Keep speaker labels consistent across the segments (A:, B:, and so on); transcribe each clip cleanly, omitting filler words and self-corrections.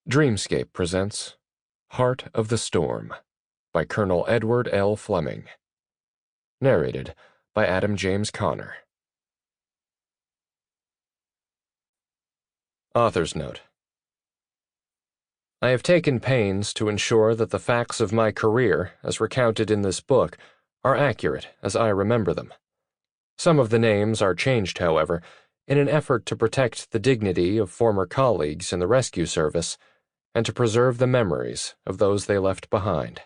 A: Dreamscape presents Heart of the Storm by Colonel Edward L. Fleming. Narrated by Adam James Connor. Author's Note. I have taken pains to ensure that the facts of my career, as recounted in this book, are accurate as I remember them. Some of the names are changed, however, in an effort to protect the dignity of former colleagues in the rescue service and to preserve the memories of those they left behind.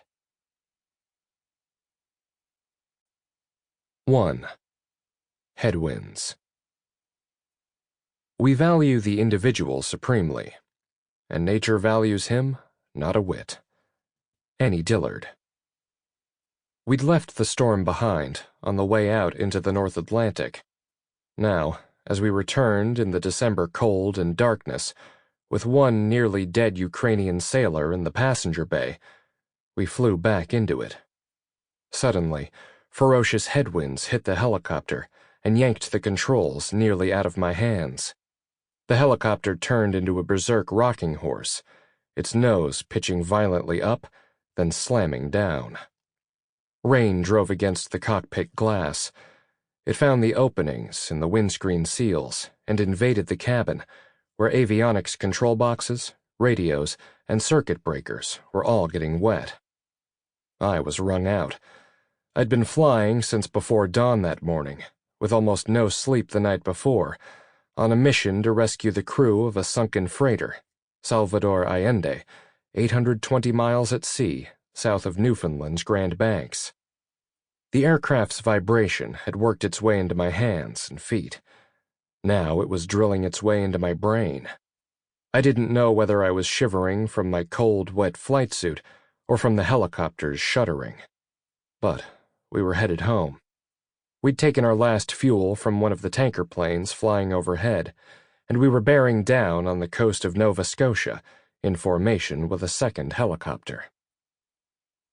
A: 1. Headwinds. We value the individual supremely, and nature values him not a whit. Annie Dillard. We'd left the storm behind on the way out into the North Atlantic. Now, as we returned in the December cold and darkness, with one nearly dead Ukrainian sailor in the passenger bay, we flew back into it. Suddenly, ferocious headwinds hit the helicopter and yanked the controls nearly out of my hands. The helicopter turned into a berserk rocking horse, its nose pitching violently up, then slamming down. Rain drove against the cockpit glass. It found the openings in the windscreen seals and invaded the cabin, where avionics control boxes, radios, and circuit breakers were all getting wet. I was wrung out. I'd been flying since before dawn that morning, with almost no sleep the night before, on a mission to rescue the crew of a sunken freighter, Salvador Allende, 820 miles at sea, south of Newfoundland's Grand Banks. The aircraft's vibration had worked its way into my hands and feet. Now it was drilling its way into my brain. I didn't know whether I was shivering from my cold, wet flight suit or from the helicopter's shuddering. But we were headed home. We'd taken our last fuel from one of the tanker planes flying overhead, and we were bearing down on the coast of Nova Scotia in formation with a second helicopter.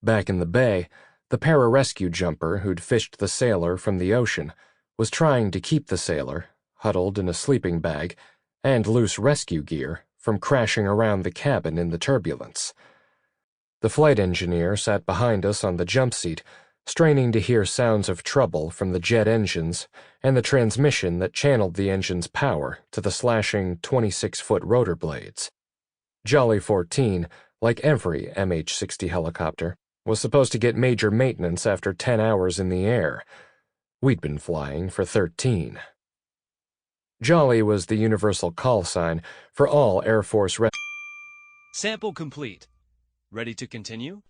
A: Back in the bay, the pararescue jumper who'd fished the sailor from the ocean was trying to keep the sailor, huddled in a sleeping bag, and loose rescue gear, from crashing around the cabin in the turbulence. The flight engineer sat behind us on the jump seat, straining to hear sounds of trouble from the jet engines and the transmission that channeled the engine's power to the slashing 26-foot rotor blades. Jolly 14, like every MH-60 helicopter, was supposed to get major maintenance after 10 hours in the air. We'd been flying for 13. Jolly was the universal call sign for all Air Force
B: Sample complete. Ready to continue?